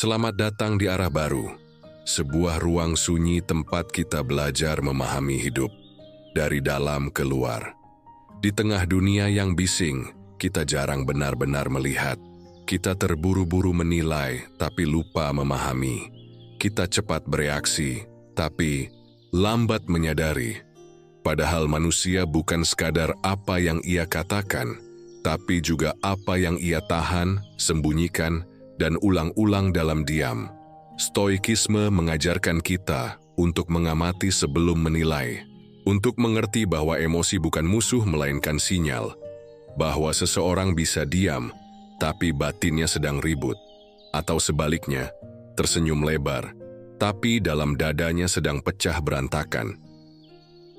Selamat datang di arah baru, sebuah ruang sunyi tempat kita belajar memahami hidup, dari dalam ke luar. Di tengah dunia yang bising, kita jarang benar-benar melihat. Kita terburu-buru menilai, tapi lupa memahami. Kita cepat bereaksi, tapi lambat menyadari. Padahal manusia bukan sekadar apa yang ia katakan, tapi juga apa yang ia tahan, sembunyikan, dan ulang-ulang dalam diam. Stoikisme mengajarkan kita untuk mengamati sebelum menilai, untuk mengerti bahwa emosi bukan musuh melainkan sinyal, bahwa seseorang bisa diam, tapi batinnya sedang ribut, atau sebaliknya, tersenyum lebar, tapi dalam dadanya sedang pecah berantakan.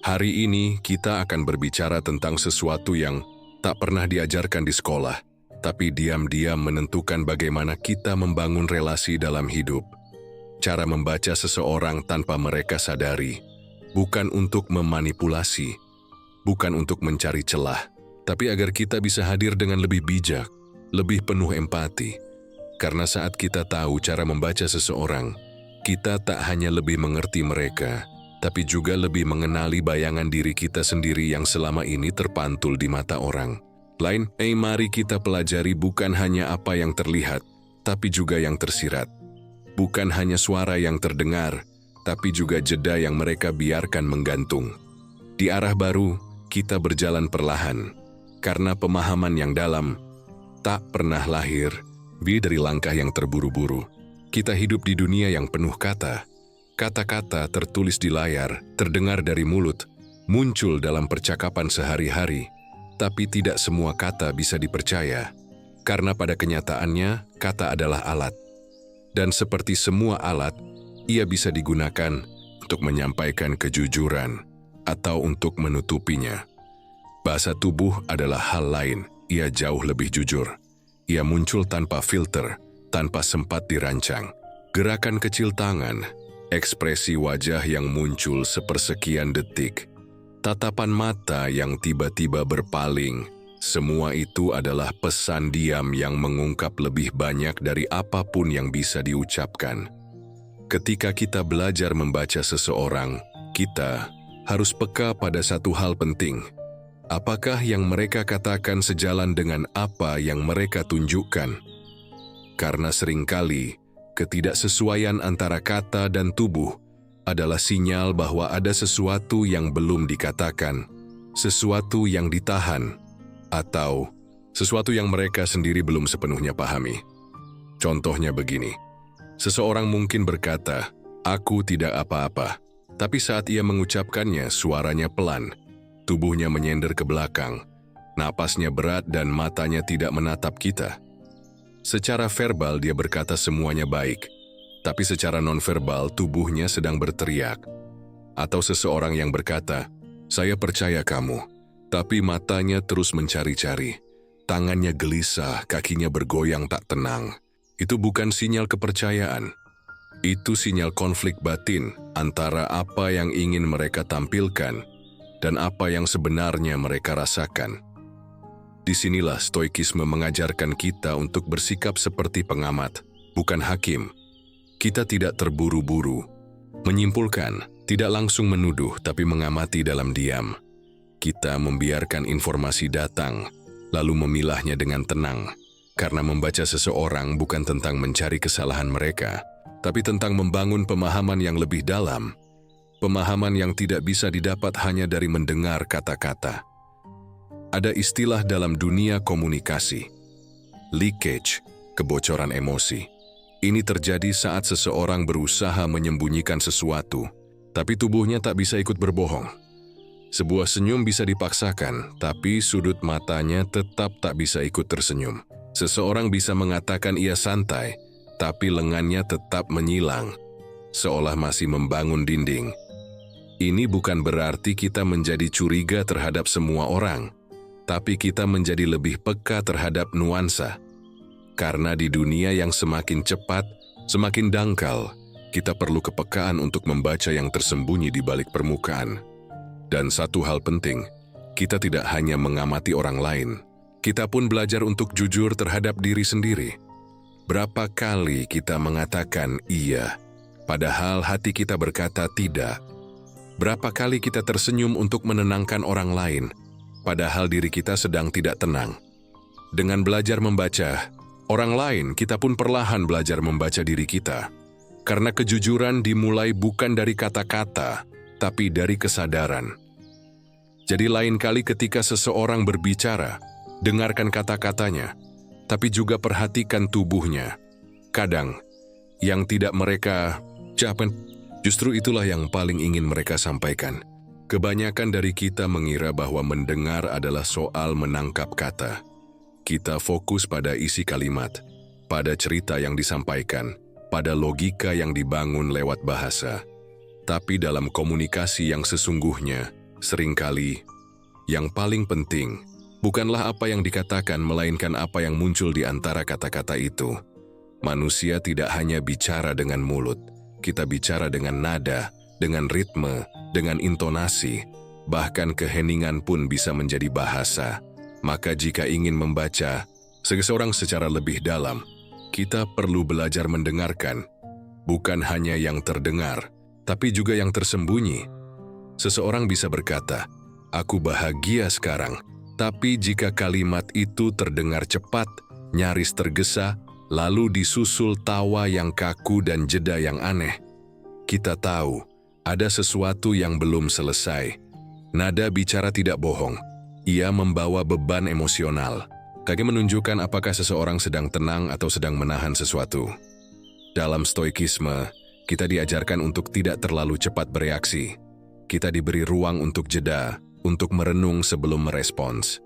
Hari ini kita akan berbicara tentang sesuatu yang tak pernah diajarkan di sekolah, tapi diam-diam menentukan bagaimana kita membangun relasi dalam hidup. Cara membaca seseorang tanpa mereka sadari, bukan untuk memanipulasi, bukan untuk mencari celah, tapi agar kita bisa hadir dengan lebih bijak, lebih penuh empati. Karena saat kita tahu cara membaca seseorang, kita tak hanya lebih mengerti mereka, tapi juga lebih mengenali bayangan diri kita sendiri yang selama ini terpantul di mata orang lain. Mari kita pelajari bukan hanya apa yang terlihat, tapi juga yang tersirat. Bukan hanya suara yang terdengar, tapi juga jeda yang mereka biarkan menggantung. Di arah baru, kita berjalan perlahan, karena pemahaman yang dalam tak pernah lahir dari langkah yang terburu-buru. Kita hidup di dunia yang penuh kata. Kata-kata tertulis di layar, terdengar dari mulut, muncul dalam percakapan sehari-hari. Tapi tidak semua kata bisa dipercaya, karena pada kenyataannya kata adalah alat. Dan seperti semua alat, ia bisa digunakan untuk menyampaikan kejujuran atau untuk menutupinya. Bahasa tubuh adalah hal lain, ia jauh lebih jujur. Ia muncul tanpa filter, tanpa sempat dirancang. Gerakan kecil tangan, ekspresi wajah yang muncul sepersekian detik, tatapan mata yang tiba-tiba berpaling, semua itu adalah pesan diam yang mengungkap lebih banyak dari apapun yang bisa diucapkan. Ketika kita belajar membaca seseorang, kita harus peka pada satu hal penting. Apakah yang mereka katakan sejalan dengan apa yang mereka tunjukkan? Karena seringkali, ketidaksesuaian antara kata dan tubuh adalah sinyal bahwa ada sesuatu yang belum dikatakan, sesuatu yang ditahan, atau sesuatu yang mereka sendiri belum sepenuhnya pahami. Contohnya begini, seseorang mungkin berkata, "Aku tidak apa-apa," tapi saat ia mengucapkannya, suaranya pelan, tubuhnya menyender ke belakang, napasnya berat dan matanya tidak menatap kita. Secara verbal dia berkata semuanya baik, tapi secara nonverbal tubuhnya sedang berteriak. Atau seseorang yang berkata, "Saya percaya kamu," tapi matanya terus mencari-cari. Tangannya gelisah, kakinya bergoyang tak tenang. Itu bukan sinyal kepercayaan. Itu sinyal konflik batin antara apa yang ingin mereka tampilkan dan apa yang sebenarnya mereka rasakan. Disinilah stoikisme mengajarkan kita untuk bersikap seperti pengamat, bukan hakim. Kita tidak terburu-buru, menyimpulkan, tidak langsung menuduh, tapi mengamati dalam diam. Kita membiarkan informasi datang, lalu memilahnya dengan tenang, karena membaca seseorang bukan tentang mencari kesalahan mereka, tapi tentang membangun pemahaman yang lebih dalam, pemahaman yang tidak bisa didapat hanya dari mendengar kata-kata. Ada istilah dalam dunia komunikasi, leakage, kebocoran emosi. Ini terjadi saat seseorang berusaha menyembunyikan sesuatu, tapi tubuhnya tak bisa ikut berbohong. Sebuah senyum bisa dipaksakan, tapi sudut matanya tetap tak bisa ikut tersenyum. Seseorang bisa mengatakan ia santai, tapi lengannya tetap menyilang, seolah masih membangun dinding. Ini bukan berarti kita menjadi curiga terhadap semua orang, tapi kita menjadi lebih peka terhadap nuansa. Karena di dunia yang semakin cepat, semakin dangkal, kita perlu kepekaan untuk membaca yang tersembunyi di balik permukaan. Dan satu hal penting, kita tidak hanya mengamati orang lain, kita pun belajar untuk jujur terhadap diri sendiri. Berapa kali kita mengatakan iya, padahal hati kita berkata tidak? Berapa kali kita tersenyum untuk menenangkan orang lain, padahal diri kita sedang tidak tenang? Dengan belajar membaca orang lain, kita pun perlahan belajar membaca diri kita. Karena kejujuran dimulai bukan dari kata-kata, tapi dari kesadaran. Jadi lain kali ketika seseorang berbicara, dengarkan kata-katanya, tapi juga perhatikan tubuhnya. Kadang, yang tidak mereka ucapkan, justru itulah yang paling ingin mereka sampaikan. Kebanyakan dari kita mengira bahwa mendengar adalah soal menangkap kata. Kita fokus pada isi kalimat, pada cerita yang disampaikan, pada logika yang dibangun lewat bahasa. Tapi dalam komunikasi yang sesungguhnya, seringkali yang paling penting bukanlah apa yang dikatakan, melainkan apa yang muncul di antara kata-kata itu. Manusia tidak hanya bicara dengan mulut, kita bicara dengan nada, dengan ritme, dengan intonasi, bahkan keheningan pun bisa menjadi bahasa. Maka jika ingin membaca seseorang secara lebih dalam, kita perlu belajar mendengarkan, bukan hanya yang terdengar, tapi juga yang tersembunyi. Seseorang bisa berkata, "Aku bahagia sekarang," tapi jika kalimat itu terdengar cepat, nyaris tergesa, lalu disusul tawa yang kaku dan jeda yang aneh, kita tahu ada sesuatu yang belum selesai. Nada bicara tidak bohong. Ia membawa beban emosional. Kaki menunjukkan apakah seseorang sedang tenang atau sedang menahan sesuatu. Dalam stoikisme, kita diajarkan untuk tidak terlalu cepat bereaksi. Kita diberi ruang untuk jeda, untuk merenung sebelum merespons.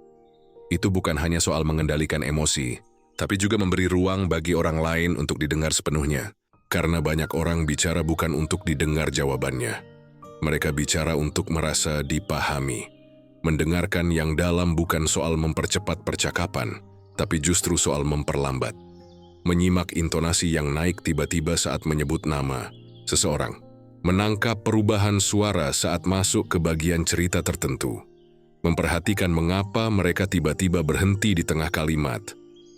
Itu bukan hanya soal mengendalikan emosi, tapi juga memberi ruang bagi orang lain untuk didengar sepenuhnya. Karena banyak orang bicara bukan untuk didengar jawabannya. Mereka bicara untuk merasa dipahami. Mendengarkan yang dalam bukan soal mempercepat percakapan, tapi justru soal memperlambat. Menyimak intonasi yang naik tiba-tiba saat menyebut nama seseorang. Menangkap perubahan suara saat masuk ke bagian cerita tertentu. Memperhatikan mengapa mereka tiba-tiba berhenti di tengah kalimat.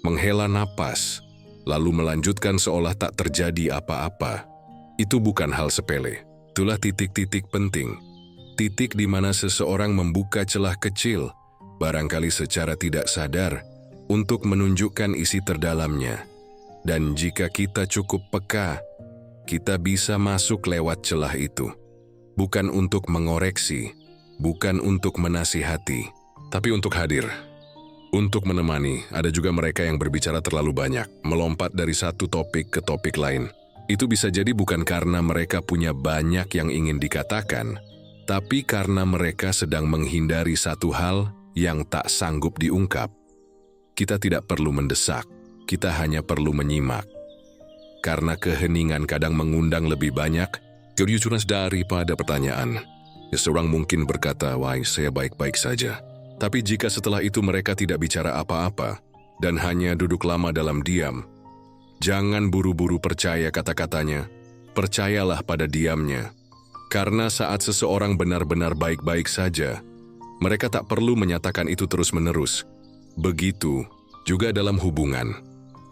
Menghela napas, lalu melanjutkan seolah tak terjadi apa-apa. Itu bukan hal sepele. Itulah titik-titik penting. Titik di mana seseorang membuka celah kecil, barangkali secara tidak sadar, untuk menunjukkan isi terdalamnya. Dan jika kita cukup peka, kita bisa masuk lewat celah itu. Bukan untuk mengoreksi, bukan untuk menasihati, tapi untuk hadir. Untuk menemani, ada juga mereka yang berbicara terlalu banyak, melompat dari satu topik ke topik lain. Itu bisa jadi bukan karena mereka punya banyak yang ingin dikatakan, tapi karena mereka sedang menghindari satu hal yang tak sanggup diungkap. Kita tidak perlu mendesak, kita hanya perlu menyimak. Karena keheningan kadang mengundang lebih banyak kejujuran daripada pertanyaan. Seseorang mungkin berkata, "Wah, saya baik-baik saja." Tapi jika setelah itu mereka tidak bicara apa-apa dan hanya duduk lama dalam diam, jangan buru-buru percaya kata-katanya, percayalah pada diamnya. Karena saat seseorang benar-benar baik-baik saja, mereka tak perlu menyatakan itu terus-menerus. Begitu juga dalam hubungan.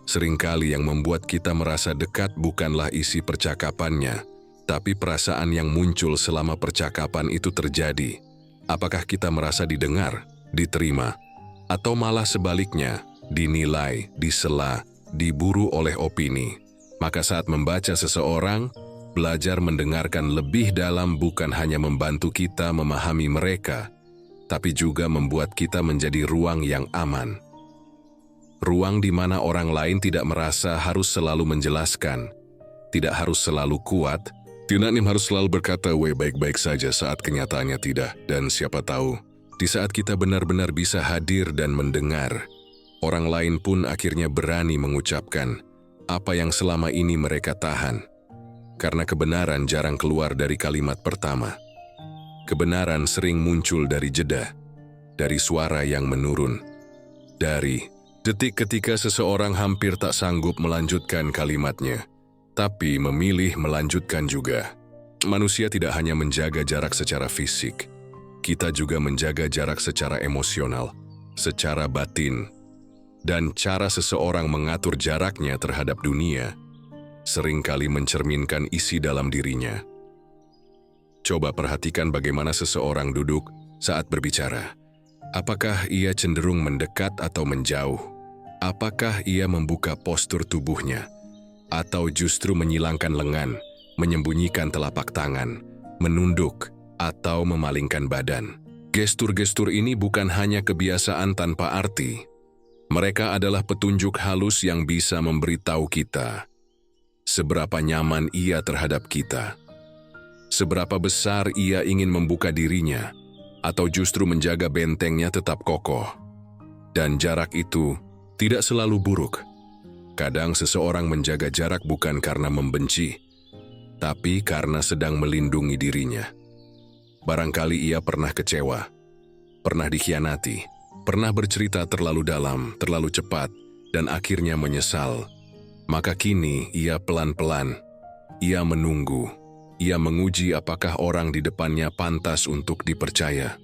Seringkali yang membuat kita merasa dekat bukanlah isi percakapannya, tapi perasaan yang muncul selama percakapan itu terjadi. Apakah kita merasa didengar, diterima, atau malah sebaliknya, dinilai, disela, diburu oleh opini? Maka saat membaca seseorang, belajar mendengarkan lebih dalam bukan hanya membantu kita memahami mereka, tapi juga membuat kita menjadi ruang yang aman. Ruang di mana orang lain tidak merasa harus selalu menjelaskan, tidak harus selalu kuat, tidak harus selalu berkata, "We baik-baik saja," saat kenyataannya tidak. Dan siapa tahu, di saat kita benar-benar bisa hadir dan mendengar, orang lain pun akhirnya berani mengucapkan apa yang selama ini mereka tahan. Karena kebenaran jarang keluar dari kalimat pertama. Kebenaran sering muncul dari jeda, dari suara yang menurun, dari detik ketika seseorang hampir tak sanggup melanjutkan kalimatnya, tapi memilih melanjutkan juga. Manusia tidak hanya menjaga jarak secara fisik, kita juga menjaga jarak secara emosional, secara batin. Dan cara seseorang mengatur jaraknya terhadap dunia seringkali mencerminkan isi dalam dirinya. Coba perhatikan bagaimana seseorang duduk saat berbicara. Apakah ia cenderung mendekat atau menjauh? Apakah ia membuka postur tubuhnya? Atau justru menyilangkan lengan, menyembunyikan telapak tangan, menunduk, atau memalingkan badan? Gestur-gestur ini bukan hanya kebiasaan tanpa arti. Mereka adalah petunjuk halus yang bisa memberitahu kita seberapa nyaman ia terhadap kita, seberapa besar ia ingin membuka dirinya, atau justru menjaga bentengnya tetap kokoh. Dan jarak itu tidak selalu buruk. Kadang seseorang menjaga jarak bukan karena membenci, tapi karena sedang melindungi dirinya. Barangkali ia pernah kecewa, pernah dikhianati, pernah bercerita terlalu dalam, terlalu cepat, dan akhirnya menyesal. Maka kini ia pelan-pelan, ia menunggu, ia menguji apakah orang di depannya pantas untuk dipercaya.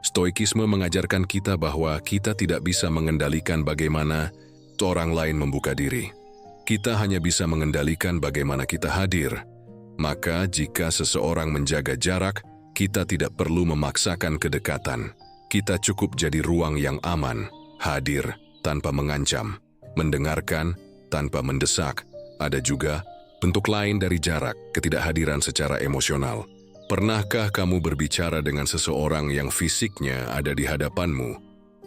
Stoikisme mengajarkan kita bahwa kita tidak bisa mengendalikan bagaimana orang lain membuka diri. Kita hanya bisa mengendalikan bagaimana kita hadir. Maka jika seseorang menjaga jarak, kita tidak perlu memaksakan kedekatan. Kita cukup jadi ruang yang aman, hadir tanpa mengancam, mendengarkan tanpa mendesak. Ada juga bentuk lain dari jarak, ketidakhadiran secara emosional. Pernahkah kamu berbicara dengan seseorang yang fisiknya ada di hadapanmu,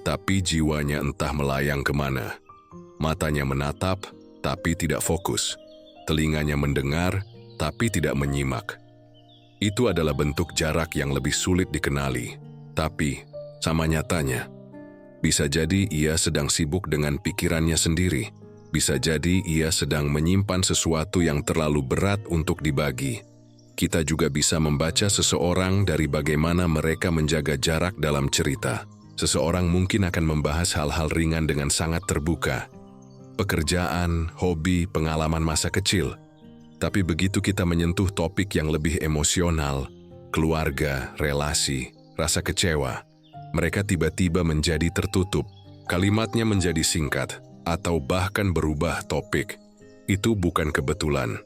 tapi jiwanya entah melayang kemana? Matanya menatap, tapi tidak fokus. Telinganya mendengar, tapi tidak menyimak. Itu adalah bentuk jarak yang lebih sulit dikenali. Tapi, sama nyatanya, bisa jadi ia sedang sibuk dengan pikirannya sendiri. Bisa jadi ia sedang menyimpan sesuatu yang terlalu berat untuk dibagi. Kita juga bisa membaca seseorang dari bagaimana mereka menjaga jarak dalam cerita. Seseorang mungkin akan membahas hal-hal ringan dengan sangat terbuka. Pekerjaan, hobi, pengalaman masa kecil. Tapi begitu kita menyentuh topik yang lebih emosional, keluarga, relasi, rasa kecewa, mereka tiba-tiba menjadi tertutup. Kalimatnya menjadi singkat, atau bahkan berubah topik. Itu bukan kebetulan.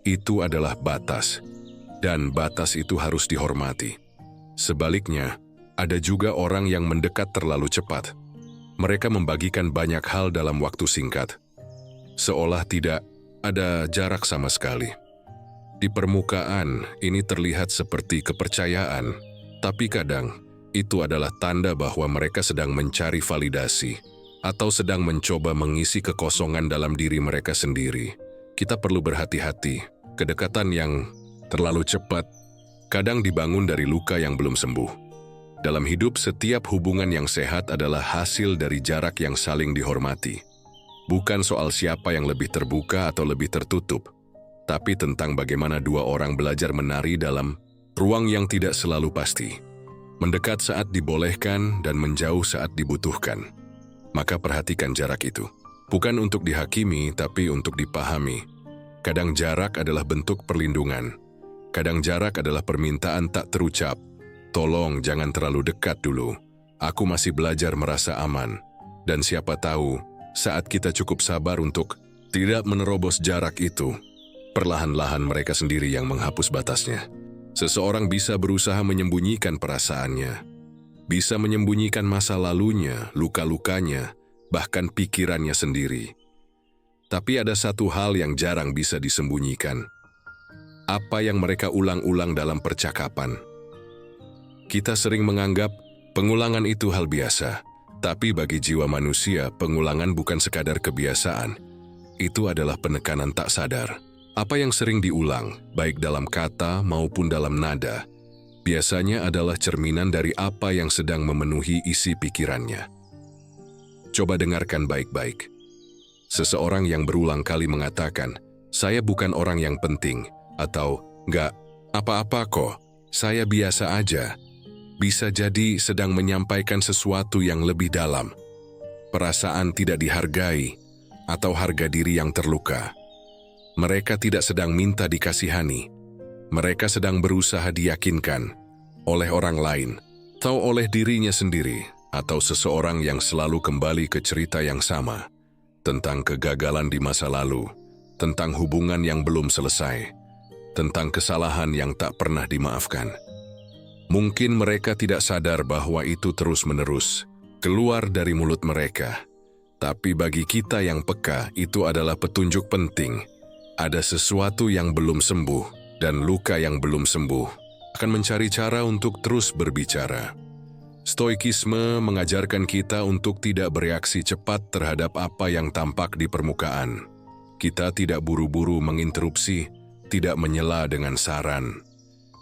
Itu adalah batas. Dan batas itu harus dihormati. Sebaliknya, ada juga orang yang mendekat terlalu cepat. Mereka membagikan banyak hal dalam waktu singkat, seolah tidak ada jarak sama sekali. Di permukaan, ini terlihat seperti kepercayaan, tapi kadang itu adalah tanda bahwa mereka sedang mencari validasi atau sedang mencoba mengisi kekosongan dalam diri mereka sendiri. Kita perlu berhati-hati. Kedekatan yang terlalu cepat kadang dibangun dari luka yang belum sembuh. Dalam hidup, setiap hubungan yang sehat adalah hasil dari jarak yang saling dihormati. Bukan soal siapa yang lebih terbuka atau lebih tertutup, tapi tentang bagaimana dua orang belajar menari dalam ruang yang tidak selalu pasti. Mendekat saat dibolehkan dan menjauh saat dibutuhkan. Maka perhatikan jarak itu. Bukan untuk dihakimi, tapi untuk dipahami. Kadang jarak adalah bentuk perlindungan. Kadang jarak adalah permintaan tak terucap. Tolong jangan terlalu dekat dulu. Aku masih belajar merasa aman. Dan siapa tahu, saat kita cukup sabar untuk tidak menerobos jarak itu, perlahan-lahan mereka sendiri yang menghapus batasnya. Seseorang bisa berusaha menyembunyikan perasaannya, bisa menyembunyikan masa lalunya, luka-lukanya, bahkan pikirannya sendiri. Tapi ada satu hal yang jarang bisa disembunyikan. Apa yang mereka ulang-ulang dalam percakapan. Kita sering menganggap pengulangan itu hal biasa, tapi bagi jiwa manusia, pengulangan bukan sekadar kebiasaan. Itu adalah penekanan tak sadar. Apa yang sering diulang, baik dalam kata maupun dalam nada, biasanya adalah cerminan dari apa yang sedang memenuhi isi pikirannya. Coba dengarkan baik-baik. Seseorang yang berulang kali mengatakan, "Saya bukan orang yang penting," atau "Nggak apa-apa kok, saya biasa aja," bisa jadi sedang menyampaikan sesuatu yang lebih dalam. Perasaan tidak dihargai, atau harga diri yang terluka. Mereka tidak sedang minta dikasihani. Mereka sedang berusaha diyakinkan oleh orang lain atau oleh dirinya sendiri atau seseorang yang selalu kembali ke cerita yang sama, tentang kegagalan di masa lalu, tentang hubungan yang belum selesai, tentang kesalahan yang tak pernah dimaafkan. Mungkin mereka tidak sadar bahwa itu terus-menerus keluar dari mulut mereka. Tapi bagi kita yang peka, itu adalah petunjuk penting. Ada sesuatu yang belum sembuh, dan luka yang belum sembuh akan mencari cara untuk terus berbicara. Stoikisme mengajarkan kita untuk tidak bereaksi cepat terhadap apa yang tampak di permukaan. Kita tidak buru-buru menginterupsi, tidak menyela dengan saran.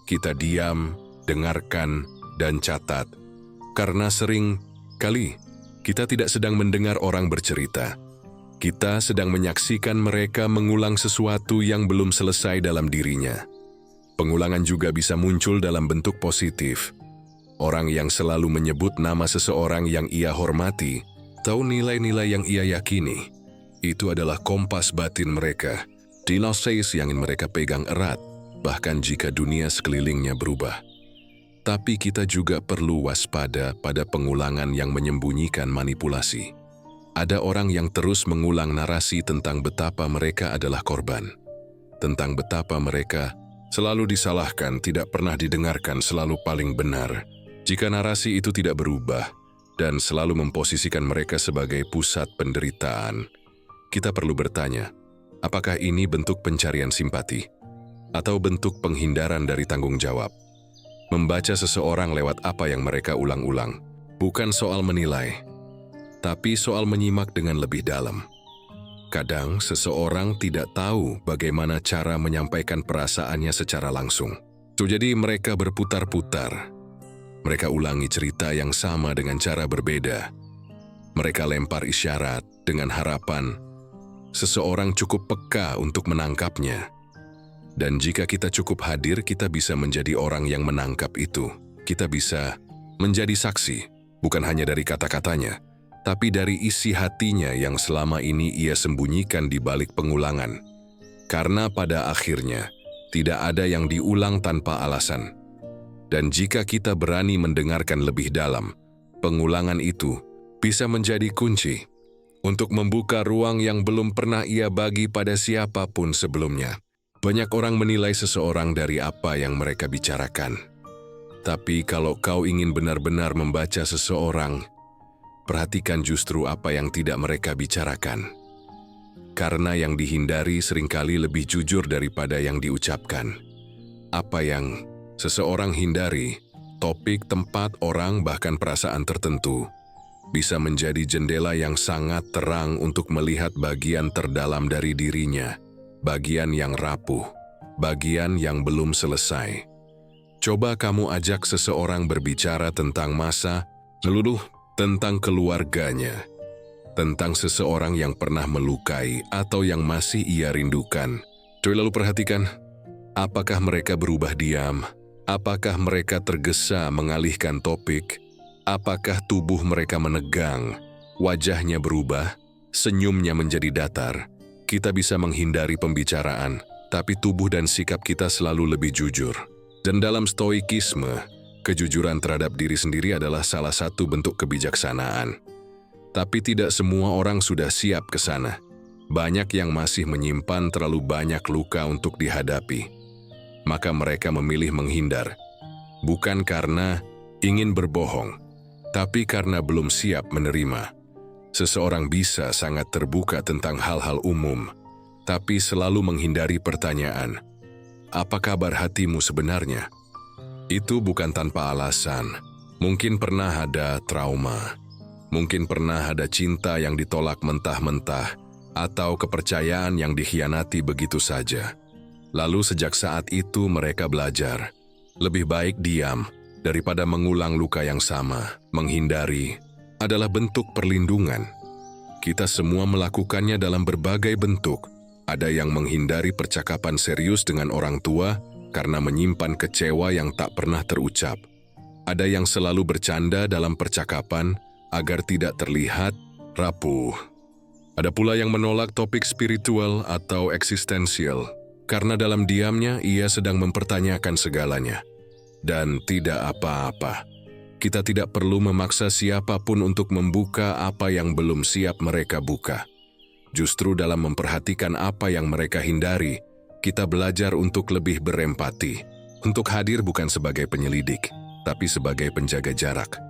Kita diam, dengarkan, dan catat. Karena sering kali kita tidak sedang mendengar orang bercerita. Kita sedang menyaksikan mereka mengulang sesuatu yang belum selesai dalam dirinya. Pengulangan juga bisa muncul dalam bentuk positif. Orang yang selalu menyebut nama seseorang yang ia hormati, atau nilai-nilai yang ia yakini, itu adalah kompas batin mereka, dinosaurus yang ingin mereka pegang erat, bahkan jika dunia sekelilingnya berubah. Tapi kita juga perlu waspada pada pengulangan yang menyembunyikan manipulasi. Ada orang yang terus mengulang narasi tentang betapa mereka adalah korban, tentang betapa mereka selalu disalahkan, tidak pernah didengarkan, selalu paling benar. Jika narasi itu tidak berubah dan selalu memposisikan mereka sebagai pusat penderitaan, kita perlu bertanya, apakah ini bentuk pencarian simpati atau bentuk penghindaran dari tanggung jawab? Membaca seseorang lewat apa yang mereka ulang-ulang, bukan soal menilai, tapi soal menyimak dengan lebih dalam. Kadang seseorang tidak tahu bagaimana cara menyampaikan perasaannya secara langsung. Jadi mereka berputar-putar. Mereka ulangi cerita yang sama dengan cara berbeda. Mereka lempar isyarat dengan harapan seseorang cukup peka untuk menangkapnya. Dan jika kita cukup hadir, kita bisa menjadi orang yang menangkap itu. Kita bisa menjadi saksi, bukan hanya dari kata-katanya, tapi dari isi hatinya yang selama ini ia sembunyikan di balik pengulangan. Karena pada akhirnya, tidak ada yang diulang tanpa alasan. Dan jika kita berani mendengarkan lebih dalam, pengulangan itu bisa menjadi kunci untuk membuka ruang yang belum pernah ia bagi pada siapapun sebelumnya. Banyak orang menilai seseorang dari apa yang mereka bicarakan. Tapi kalau kau ingin benar-benar membaca seseorang, perhatikan justru apa yang tidak mereka bicarakan. Karena yang dihindari seringkali lebih jujur daripada yang diucapkan. Apa yang seseorang hindari, topik, tempat, orang, bahkan perasaan tertentu, bisa menjadi jendela yang sangat terang untuk melihat bagian terdalam dari dirinya. Bagian yang rapuh, bagian yang belum selesai. Coba kamu ajak seseorang berbicara tentang masa lalu, tentang keluarganya, tentang seseorang yang pernah melukai atau yang masih ia rindukan. Lalu perhatikan, apakah mereka berubah diam? Apakah mereka tergesa mengalihkan topik? Apakah tubuh mereka menegang? Wajahnya berubah, senyumnya menjadi datar. Kita bisa menghindari pembicaraan, tapi tubuh dan sikap kita selalu lebih jujur. Dan dalam stoikisme, kejujuran terhadap diri sendiri adalah salah satu bentuk kebijaksanaan. Tapi tidak semua orang sudah siap ke sana. Banyak yang masih menyimpan terlalu banyak luka untuk dihadapi. Maka mereka memilih menghindar. Bukan karena ingin berbohong, tapi karena belum siap menerima. Seseorang bisa sangat terbuka tentang hal-hal umum, tapi selalu menghindari pertanyaan, apa kabar hatimu sebenarnya? Itu bukan tanpa alasan. Mungkin pernah ada trauma, mungkin pernah ada cinta yang ditolak mentah-mentah, atau kepercayaan yang dikhianati begitu saja. Lalu sejak saat itu mereka belajar, lebih baik diam daripada mengulang luka yang sama. Menghindari adalah bentuk perlindungan. Kita semua melakukannya dalam berbagai bentuk. Ada yang menghindari percakapan serius dengan orang tua karena menyimpan kecewa yang tak pernah terucap. Ada yang selalu bercanda dalam percakapan agar tidak terlihat rapuh. Ada pula yang menolak topik spiritual atau eksistensial karena dalam diamnya ia sedang mempertanyakan segalanya dan tidak apa-apa. Kita tidak perlu memaksa siapapun untuk membuka apa yang belum siap mereka buka. Justru dalam memperhatikan apa yang mereka hindari, kita belajar untuk lebih berempati, untuk hadir bukan sebagai penyelidik, tapi sebagai penjaga jarak.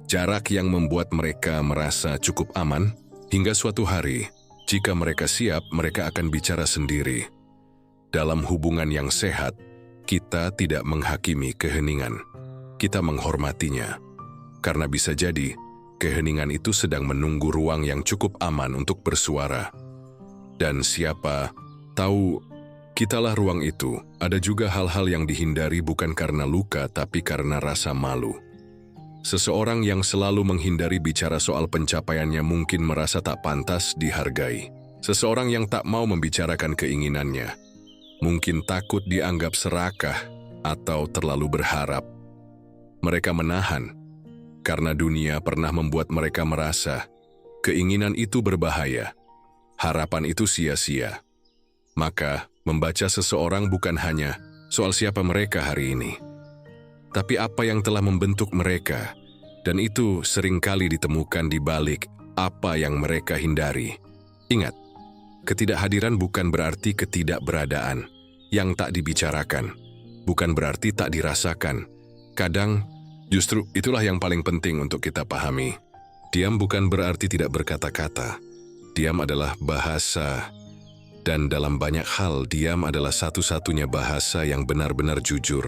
Jarak yang membuat mereka merasa cukup aman, hingga suatu hari, jika mereka siap, mereka akan bicara sendiri. Dalam hubungan yang sehat, kita tidak menghakimi keheningan. Kita menghormatinya. Karena bisa jadi, keheningan itu sedang menunggu ruang yang cukup aman untuk bersuara. Dan siapa tahu, kitalah ruang itu. Ada juga hal-hal yang dihindari bukan karena luka, tapi karena rasa malu. Seseorang yang selalu menghindari bicara soal pencapaiannya mungkin merasa tak pantas dihargai. Seseorang yang tak mau membicarakan keinginannya mungkin takut dianggap serakah atau terlalu berharap. Mereka menahan karena dunia pernah membuat mereka merasa keinginan itu berbahaya, harapan itu sia-sia. Maka, membaca seseorang bukan hanya soal siapa mereka hari ini, tapi apa yang telah membentuk mereka, dan itu seringkali ditemukan di balik apa yang mereka hindari. Ingat, ketidakhadiran bukan berarti ketidakberadaan. Yang tak dibicarakan, bukan berarti tak dirasakan. Kadang, justru itulah yang paling penting untuk kita pahami. Diam bukan berarti tidak berkata-kata. Diam adalah bahasa, dan dalam banyak hal, diam adalah satu-satunya bahasa yang benar-benar jujur.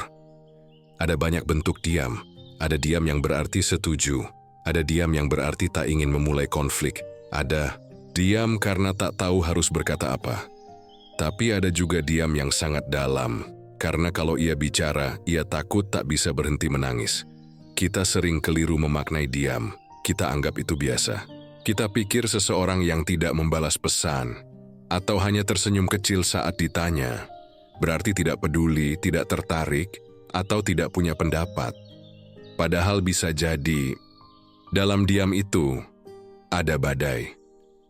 Ada banyak bentuk diam. Ada diam yang berarti setuju. Ada diam yang berarti tak ingin memulai konflik. Ada diam karena tak tahu harus berkata apa. Tapi ada juga diam yang sangat dalam, karena kalau ia bicara, ia takut tak bisa berhenti menangis. Kita sering keliru memaknai diam. Kita anggap itu biasa. Kita pikir seseorang yang tidak membalas pesan, atau hanya tersenyum kecil saat ditanya, berarti tidak peduli, tidak tertarik, atau tidak punya pendapat. Padahal bisa jadi, dalam diam itu, ada badai.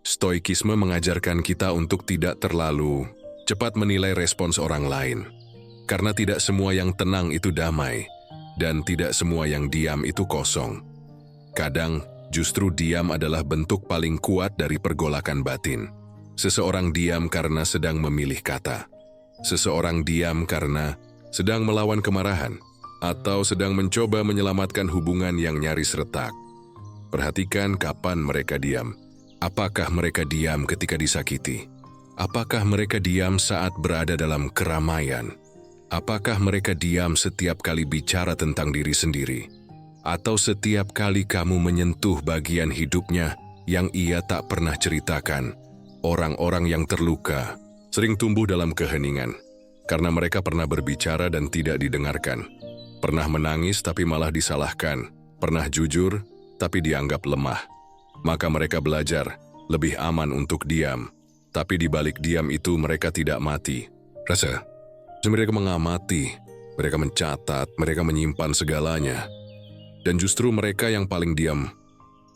Stoikisme mengajarkan kita untuk tidak terlalu cepat menilai respons orang lain. Karena tidak semua yang tenang itu damai, dan tidak semua yang diam itu kosong. Kadang, justru diam adalah bentuk paling kuat dari pergolakan batin. Seseorang diam karena sedang memilih kata. Seseorang diam karena sedang melawan kemarahan, atau sedang mencoba menyelamatkan hubungan yang nyaris retak. Perhatikan kapan mereka diam. Apakah mereka diam ketika disakiti? Apakah mereka diam saat berada dalam keramaian? Apakah mereka diam setiap kali bicara tentang diri sendiri? Atau setiap kali kamu menyentuh bagian hidupnya yang ia tak pernah ceritakan? Orang-orang yang terluka sering tumbuh dalam keheningan, karena mereka pernah berbicara dan tidak didengarkan. Pernah menangis tapi malah disalahkan. Pernah jujur tapi dianggap lemah. Maka mereka belajar, lebih aman untuk diam. Tapi di balik diam itu mereka tidak mati. Mereka mengamati, mereka mencatat, mereka menyimpan segalanya. Dan justru mereka yang paling diam,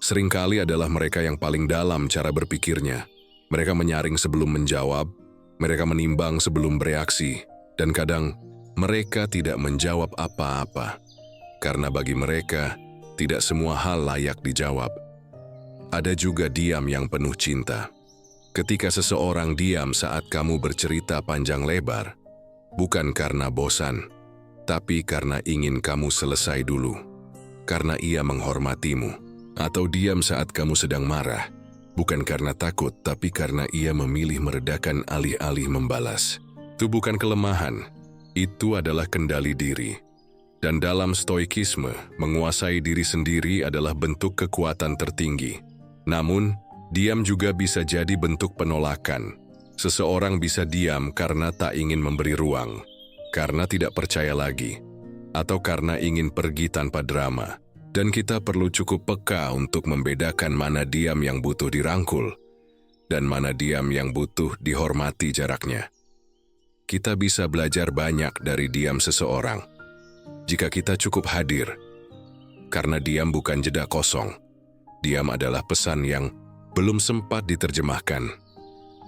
seringkali adalah mereka yang paling dalam cara berpikirnya. Mereka menyaring sebelum menjawab, mereka menimbang sebelum bereaksi, dan kadang mereka tidak menjawab apa-apa. Karena bagi mereka, tidak semua hal layak dijawab. Ada juga diam yang penuh cinta. Ketika seseorang diam saat kamu bercerita panjang lebar, bukan karena bosan, tapi karena ingin kamu selesai dulu. Karena ia menghormatimu. Atau diam saat kamu sedang marah, bukan karena takut, tapi karena ia memilih meredakan alih-alih membalas. Itu bukan kelemahan, itu adalah kendali diri. Dan dalam stoikisme, menguasai diri sendiri adalah bentuk kekuatan tertinggi. Namun, diam juga bisa jadi bentuk penolakan. Seseorang bisa diam karena tak ingin memberi ruang, karena tidak percaya lagi, atau karena ingin pergi tanpa drama. Dan kita perlu cukup peka untuk membedakan mana diam yang butuh dirangkul, dan mana diam yang butuh dihormati jaraknya. Kita bisa belajar banyak dari diam seseorang, jika kita cukup hadir. Karena diam bukan jeda kosong. Diam adalah pesan yang belum sempat diterjemahkan.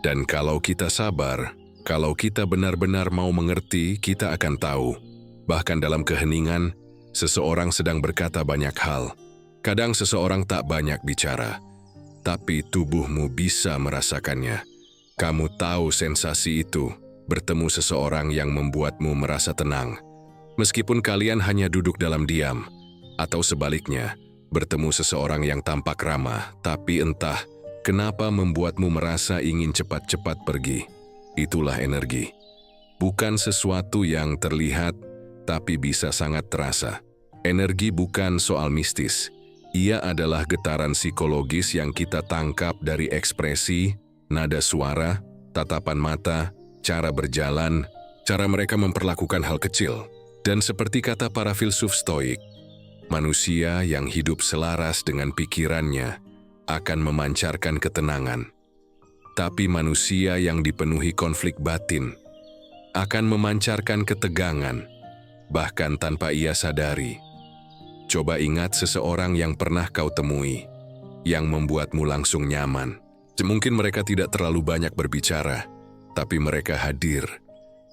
Dan kalau kita sabar, kalau kita benar-benar mau mengerti, kita akan tahu. Bahkan dalam keheningan, Seseorang sedang berkata banyak hal. Kadang seseorang tak banyak bicara, tapi tubuhmu bisa merasakannya. Kamu tahu sensasi itu, bertemu seseorang yang membuatmu merasa tenang. Meskipun kalian hanya duduk dalam diam, atau sebaliknya, bertemu seseorang yang tampak ramah, tapi entah kenapa membuatmu merasa ingin cepat-cepat pergi. Itulah energi. Bukan sesuatu yang terlihat, tapi bisa sangat terasa. Energi bukan soal mistis. Ia adalah getaran psikologis yang kita tangkap dari ekspresi, nada suara, tatapan mata, cara berjalan, cara mereka memperlakukan hal kecil. Dan seperti kata para filsuf Stoik, manusia yang hidup selaras dengan pikirannya akan memancarkan ketenangan. Tapi manusia yang dipenuhi konflik batin akan memancarkan ketegangan, bahkan tanpa ia sadari. Coba ingat seseorang yang pernah kau temui, yang membuatmu langsung nyaman. Mungkin mereka tidak terlalu banyak berbicara, tapi mereka hadir.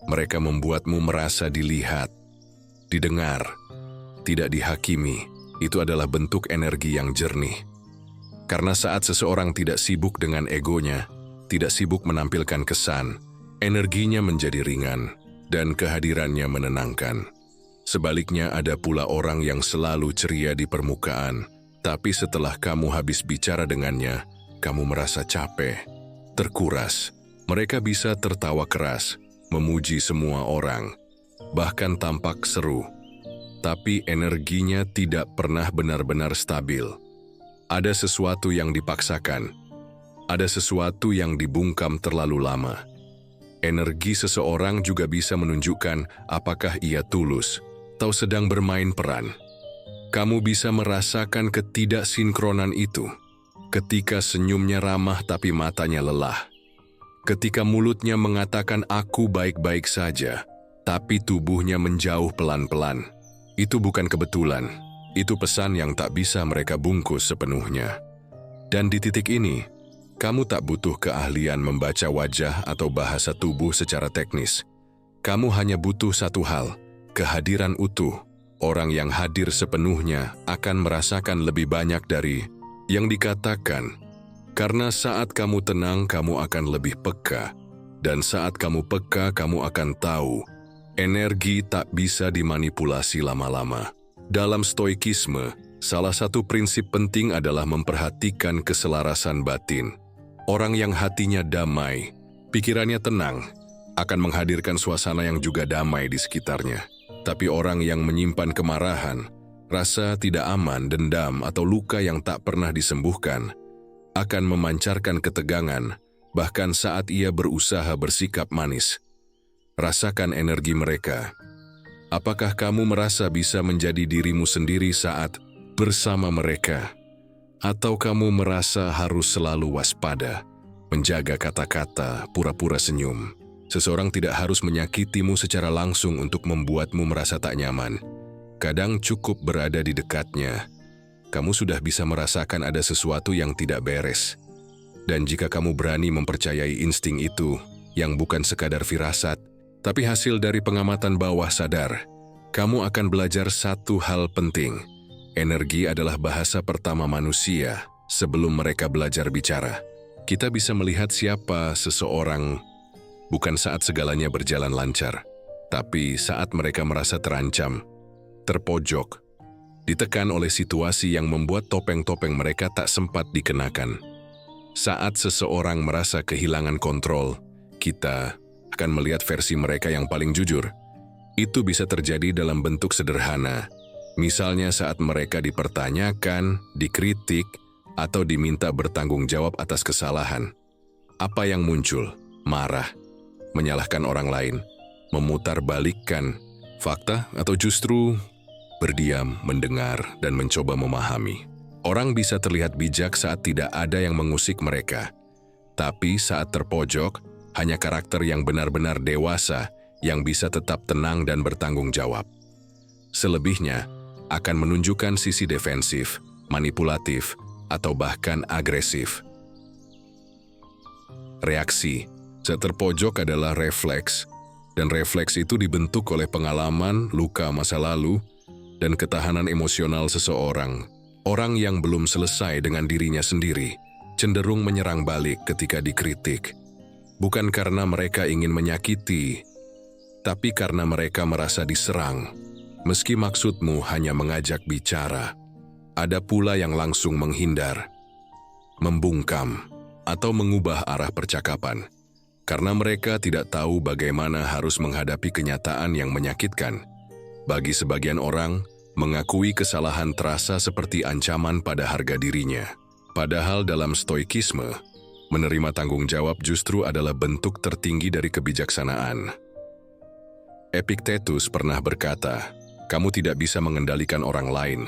Mereka membuatmu merasa dilihat, didengar, tidak dihakimi. Itu adalah bentuk energi yang jernih. Karena saat seseorang tidak sibuk dengan egonya, tidak sibuk menampilkan kesan, energinya menjadi ringan, dan kehadirannya menenangkan. Sebaliknya ada pula orang yang selalu ceria di permukaan, tapi setelah kamu habis bicara dengannya, kamu merasa capek, terkuras. Mereka bisa tertawa keras, memuji semua orang, bahkan tampak seru. Tapi energinya tidak pernah benar-benar stabil. Ada sesuatu yang dipaksakan, ada sesuatu yang dibungkam terlalu lama. Energi seseorang juga bisa menunjukkan apakah ia tulus atau sedang bermain peran. Kamu bisa merasakan ketidaksinkronan itu ketika senyumnya ramah tapi matanya lelah. Ketika mulutnya mengatakan aku baik-baik saja, tapi tubuhnya menjauh pelan-pelan. Itu bukan kebetulan, itu pesan yang tak bisa mereka bungkus sepenuhnya. Dan di titik ini, kamu tak butuh keahlian membaca wajah atau bahasa tubuh secara teknis. Kamu hanya butuh satu hal, kehadiran utuh. Orang yang hadir sepenuhnya akan merasakan lebih banyak dari yang dikatakan. Karena saat kamu tenang, kamu akan lebih peka. Dan saat kamu peka, kamu akan tahu, energi tak bisa dimanipulasi lama-lama. Dalam stoikisme, salah satu prinsip penting adalah memperhatikan keselarasan batin. Orang yang hatinya damai, pikirannya tenang, akan menghadirkan suasana yang juga damai di sekitarnya. Tapi orang yang menyimpan kemarahan, rasa tidak aman, dendam, atau luka yang tak pernah disembuhkan, akan memancarkan ketegangan, bahkan saat ia berusaha bersikap manis. Rasakan energi mereka. Apakah kamu merasa bisa menjadi dirimu sendiri saat bersama mereka? Atau kamu merasa harus selalu waspada, menjaga kata-kata, pura-pura senyum? Seseorang tidak harus menyakitimu secara langsung untuk membuatmu merasa tak nyaman. Kadang cukup berada di dekatnya. Kamu sudah bisa merasakan ada sesuatu yang tidak beres. Dan jika kamu berani mempercayai insting itu, yang bukan sekadar firasat, tapi hasil dari pengamatan bawah sadar, kamu akan belajar satu hal penting. Energi adalah bahasa pertama manusia sebelum mereka belajar bicara. Kita bisa melihat siapa seseorang bukan saat segalanya berjalan lancar, tapi saat mereka merasa terancam, terpojok, ditekan oleh situasi yang membuat topeng-topeng mereka tak sempat dikenakan. Saat seseorang merasa kehilangan kontrol, kita akan melihat versi mereka yang paling jujur. Itu bisa terjadi dalam bentuk sederhana. Misalnya saat mereka dipertanyakan, dikritik, atau diminta bertanggung jawab atas kesalahan. Apa yang muncul? Marah, menyalahkan orang lain, memutarbalikkan fakta, atau justru berdiam, mendengar, dan mencoba memahami. Orang bisa terlihat bijak saat tidak ada yang mengusik mereka. Tapi saat terpojok, hanya karakter yang benar-benar dewasa yang bisa tetap tenang dan bertanggung jawab. Selebihnya akan menunjukkan sisi defensif, manipulatif, atau bahkan agresif. Reaksi saat terpojok adalah refleks, dan refleks itu dibentuk oleh pengalaman, luka masa lalu, dan ketahanan emosional seseorang, orang yang belum selesai dengan dirinya sendiri, cenderung menyerang balik ketika dikritik. Bukan karena mereka ingin menyakiti, tapi karena mereka merasa diserang. Meski maksudmu hanya mengajak bicara, ada pula yang langsung menghindar, membungkam, atau mengubah arah percakapan, karena mereka tidak tahu bagaimana harus menghadapi kenyataan yang menyakitkan. Bagi sebagian orang, mengakui kesalahan terasa seperti ancaman pada harga dirinya. Padahal dalam stoikisme, menerima tanggung jawab justru adalah bentuk tertinggi dari kebijaksanaan. Epictetus pernah berkata, "Kamu tidak bisa mengendalikan orang lain,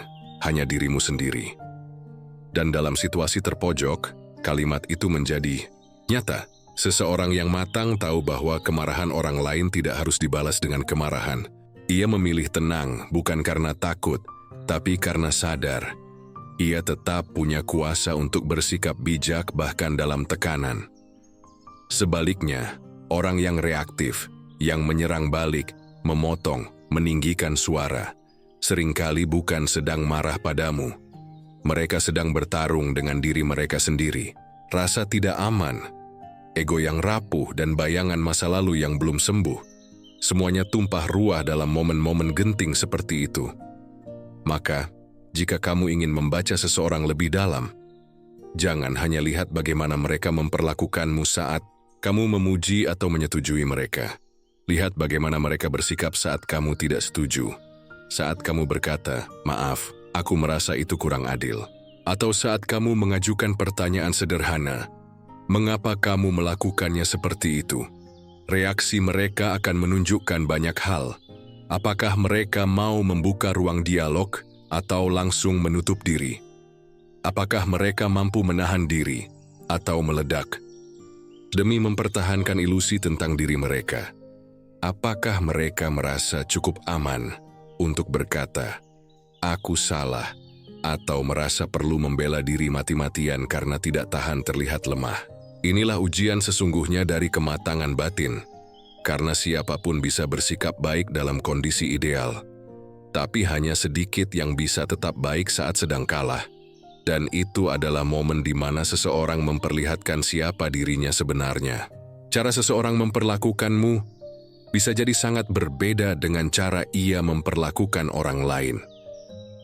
hanya dirimu sendiri." Dan dalam situasi terpojok, kalimat itu menjadi nyata. Seseorang yang matang tahu bahwa kemarahan orang lain tidak harus dibalas dengan kemarahan. Ia memilih tenang bukan karena takut, tapi karena sadar. Ia tetap punya kuasa untuk bersikap bijak bahkan dalam tekanan. Sebaliknya, orang yang reaktif, yang menyerang balik, memotong, meninggikan suara, seringkali bukan sedang marah padamu. Mereka sedang bertarung dengan diri mereka sendiri. Rasa tidak aman, ego yang rapuh, dan bayangan masa lalu yang belum sembuh. Semuanya tumpah ruah dalam momen-momen genting seperti itu. Maka, jika kamu ingin membaca seseorang lebih dalam, jangan hanya lihat bagaimana mereka memperlakukanmu saat kamu memuji atau menyetujui mereka. Lihat bagaimana mereka bersikap saat kamu tidak setuju. Saat kamu berkata, "Maaf, aku merasa itu kurang adil." Atau saat kamu mengajukan pertanyaan sederhana, "Mengapa kamu melakukannya seperti itu?" Reaksi mereka akan menunjukkan banyak hal. Apakah mereka mau membuka ruang dialog atau langsung menutup diri? Apakah mereka mampu menahan diri atau meledak demi mempertahankan ilusi tentang diri mereka? Apakah mereka merasa cukup aman untuk berkata, "Aku salah," atau merasa perlu membela diri mati-matian karena tidak tahan terlihat lemah? Inilah ujian sesungguhnya dari kematangan batin, karena siapapun bisa bersikap baik dalam kondisi ideal, tapi hanya sedikit yang bisa tetap baik saat sedang kalah. Dan itu adalah momen di mana seseorang memperlihatkan siapa dirinya sebenarnya. Cara seseorang memperlakukanmu bisa jadi sangat berbeda dengan cara ia memperlakukan orang lain.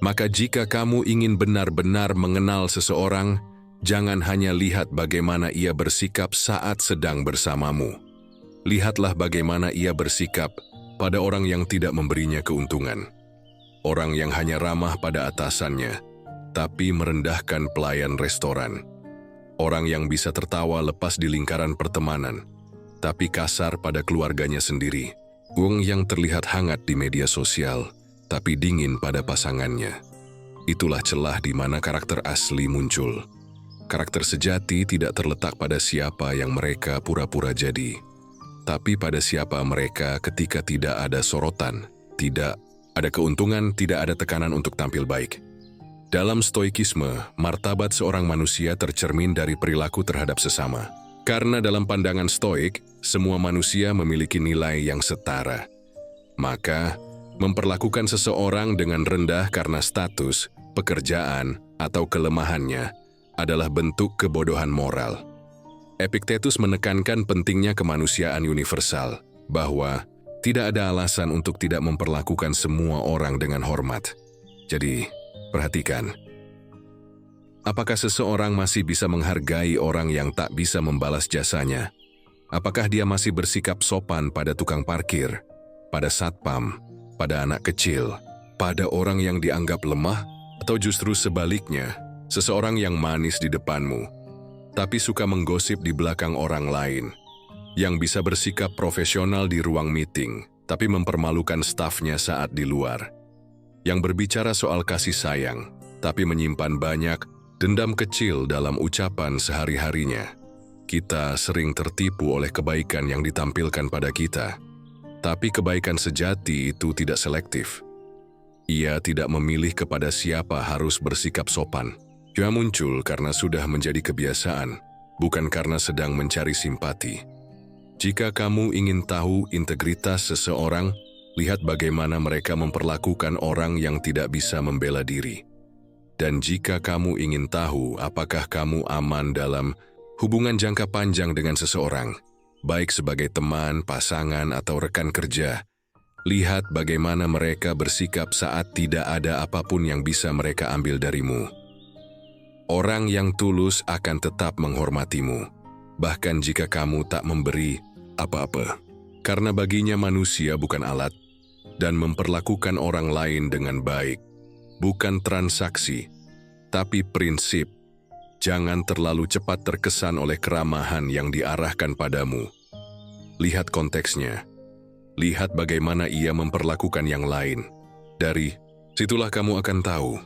Maka jika kamu ingin benar-benar mengenal seseorang, jangan hanya lihat bagaimana ia bersikap saat sedang bersamamu. Lihatlah bagaimana ia bersikap pada orang yang tidak memberinya keuntungan. Orang yang hanya ramah pada atasannya, tapi merendahkan pelayan restoran. Orang yang bisa tertawa lepas di lingkaran pertemanan, tapi kasar pada keluarganya sendiri. Orang yang terlihat hangat di media sosial, tapi dingin pada pasangannya. Itulah celah di mana karakter asli muncul. Karakter sejati tidak terletak pada siapa yang mereka pura-pura jadi, tapi pada siapa mereka ketika tidak ada sorotan, tidak ada keuntungan, tidak ada tekanan untuk tampil baik. Dalam stoikisme, martabat seorang manusia tercermin dari perilaku terhadap sesama. Karena dalam pandangan stoik, semua manusia memiliki nilai yang setara. Maka, memperlakukan seseorang dengan rendah karena status, pekerjaan, atau kelemahannya adalah bentuk kebodohan moral. Epictetus menekankan pentingnya kemanusiaan universal, bahwa tidak ada alasan untuk tidak memperlakukan semua orang dengan hormat. Jadi, perhatikan. Apakah seseorang masih bisa menghargai orang yang tak bisa membalas jasanya? Apakah dia masih bersikap sopan pada tukang parkir, pada satpam, pada anak kecil, pada orang yang dianggap lemah? Atau justru sebaliknya, seseorang yang manis di depanmu, tapi suka menggosip di belakang orang lain, yang bisa bersikap profesional di ruang meeting, tapi mempermalukan stafnya saat di luar, yang berbicara soal kasih sayang, tapi menyimpan banyak dendam kecil dalam ucapan sehari-harinya. Kita sering tertipu oleh kebaikan yang ditampilkan pada kita, tapi kebaikan sejati itu tidak selektif. Ia tidak memilih kepada siapa harus bersikap sopan. Ia muncul karena sudah menjadi kebiasaan, bukan karena sedang mencari simpati. Jika kamu ingin tahu integritas seseorang, Lihat bagaimana mereka memperlakukan orang yang tidak bisa membela diri. Dan jika kamu ingin tahu apakah kamu aman dalam hubungan jangka panjang dengan seseorang, baik sebagai teman, pasangan, atau rekan kerja, lihat bagaimana mereka bersikap saat tidak ada apapun yang bisa mereka ambil darimu. Orang yang tulus akan tetap menghormatimu, bahkan jika kamu tak memberi apa-apa. Karena baginya manusia bukan alat, dan memperlakukan orang lain dengan baik, bukan transaksi, tapi prinsip. Jangan terlalu cepat terkesan oleh keramahan yang diarahkan padamu. Lihat konteksnya. Lihat bagaimana ia memperlakukan yang lain. Dari situlah kamu akan tahu,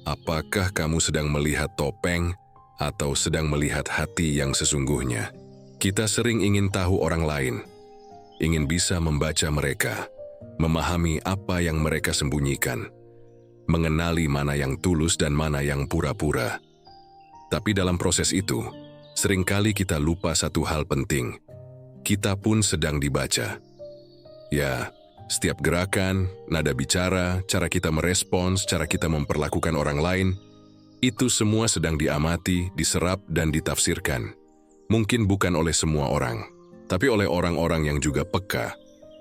apakah kamu sedang melihat topeng atau sedang melihat hati yang sesungguhnya. Kita sering ingin tahu orang lain, ingin bisa membaca mereka, memahami apa yang mereka sembunyikan, mengenali mana yang tulus dan mana yang pura-pura. Tapi dalam proses itu, seringkali kita lupa satu hal penting. Kita pun sedang dibaca. Ya, setiap gerakan, nada bicara, cara kita merespons, cara kita memperlakukan orang lain, itu semua sedang diamati, diserap, dan ditafsirkan. Mungkin bukan oleh semua orang, tapi oleh orang-orang yang juga peka.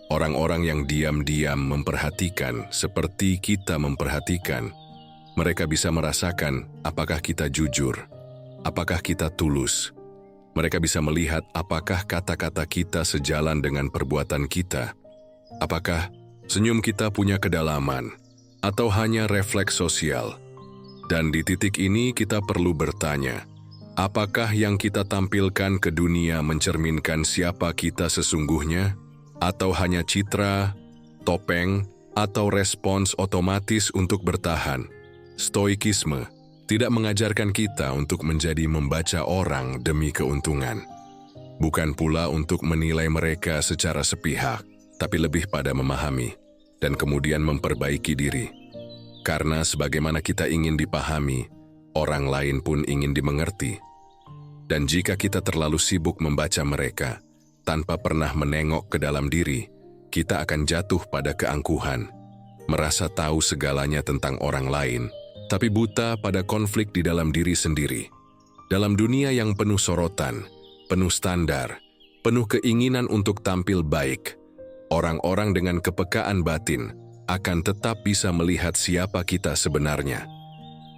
Orang-orang yang diam-diam memperhatikan seperti kita memperhatikan. Mereka bisa merasakan apakah kita jujur, apakah kita tulus. Mereka bisa melihat apakah kata-kata kita sejalan dengan perbuatan kita. Apakah senyum kita punya kedalaman, atau hanya refleks sosial. Dan di titik ini kita perlu bertanya, apakah yang kita tampilkan ke dunia mencerminkan siapa kita sesungguhnya? Atau hanya citra, topeng, atau respons otomatis untuk bertahan? Stoikisme tidak mengajarkan kita untuk menjadi membaca orang demi keuntungan. Bukan pula untuk menilai mereka secara sepihak, tapi lebih pada memahami dan kemudian memperbaiki diri. Karena sebagaimana kita ingin dipahami, orang lain pun ingin dimengerti. Dan jika kita terlalu sibuk membaca mereka, tanpa pernah menengok ke dalam diri, kita akan jatuh pada keangkuhan, merasa tahu segalanya tentang orang lain, tapi buta pada konflik di dalam diri sendiri. Dalam dunia yang penuh sorotan, penuh standar, penuh keinginan untuk tampil baik, orang-orang dengan kepekaan batin akan tetap bisa melihat siapa kita sebenarnya.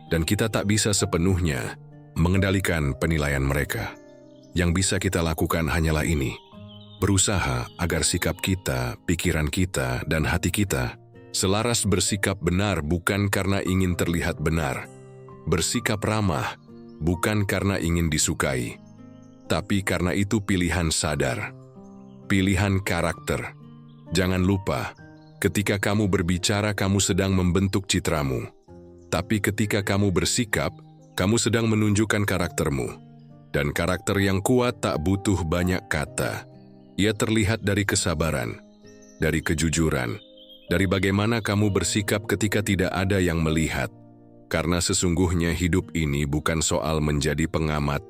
Dan kita tak bisa sepenuhnya mengendalikan penilaian mereka. Yang bisa kita lakukan hanyalah ini: berusaha agar sikap kita, pikiran kita, dan hati kita selaras bersikap benar bukan karena ingin terlihat benar, bersikap ramah bukan karena ingin disukai, tapi karena itu pilihan sadar, pilihan karakter. Jangan lupa, ketika kamu berbicara kamu sedang membentuk citramu, tapi ketika kamu bersikap, kamu sedang menunjukkan karaktermu. Dan karakter yang kuat tak butuh banyak kata. Ia terlihat dari kesabaran, dari kejujuran, dari bagaimana kamu bersikap ketika tidak ada yang melihat. Karena sesungguhnya hidup ini bukan soal menjadi pengamat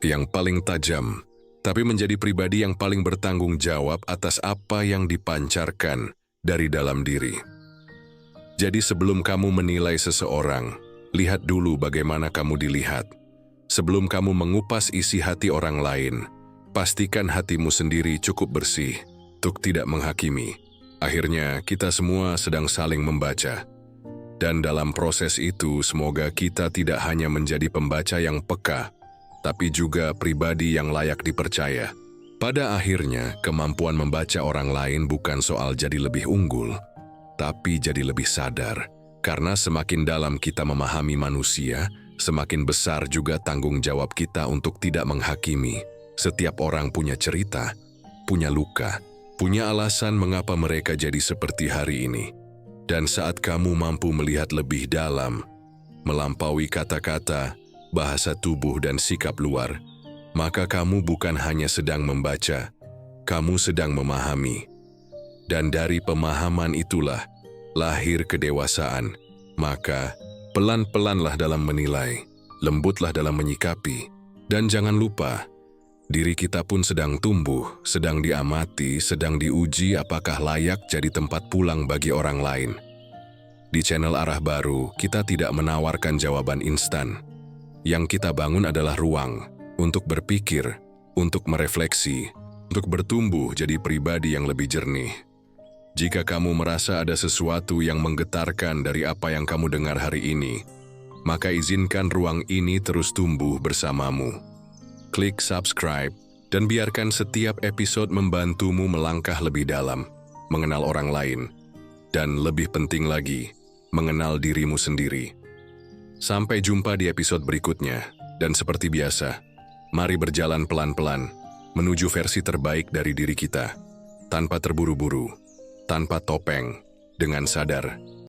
yang paling tajam, tapi menjadi pribadi yang paling bertanggung jawab atas apa yang dipancarkan dari dalam diri. Jadi sebelum kamu menilai seseorang, lihat dulu bagaimana kamu dilihat. Sebelum kamu mengupas isi hati orang lain, pastikan hatimu sendiri cukup bersih untuk tidak menghakimi. Akhirnya, kita semua sedang saling membaca. Dan dalam proses itu, semoga kita tidak hanya menjadi pembaca yang peka, tapi juga pribadi yang layak dipercaya. Pada akhirnya, kemampuan membaca orang lain bukan soal jadi lebih unggul, tapi jadi lebih sadar. Karena semakin dalam kita memahami manusia, semakin besar juga tanggung jawab kita untuk tidak menghakimi. Setiap orang punya cerita, punya luka, punya alasan mengapa mereka jadi seperti hari ini. Dan saat kamu mampu melihat lebih dalam, melampaui kata-kata, bahasa tubuh dan sikap luar, maka kamu bukan hanya sedang membaca, kamu sedang memahami. Dan dari pemahaman itulah lahir kedewasaan. Maka pelan-pelanlah dalam menilai, lembutlah dalam menyikapi, dan jangan lupa, Diri kita pun sedang tumbuh, sedang diamati, sedang diuji apakah layak jadi tempat pulang bagi orang lain. Di channel Arah Baru, kita tidak menawarkan jawaban instan. Yang kita bangun adalah ruang untuk berpikir, untuk merefleksi, untuk bertumbuh jadi pribadi yang lebih jernih. Jika kamu merasa ada sesuatu yang menggetarkan dari apa yang kamu dengar hari ini, maka izinkan ruang ini terus tumbuh bersamamu. Klik subscribe dan biarkan setiap episode membantumu melangkah lebih dalam, mengenal orang lain, dan lebih penting lagi, mengenal dirimu sendiri. Sampai jumpa di episode berikutnya, dan seperti biasa, mari berjalan pelan-pelan menuju versi terbaik dari diri kita, tanpa terburu-buru, tanpa topeng, dengan sadar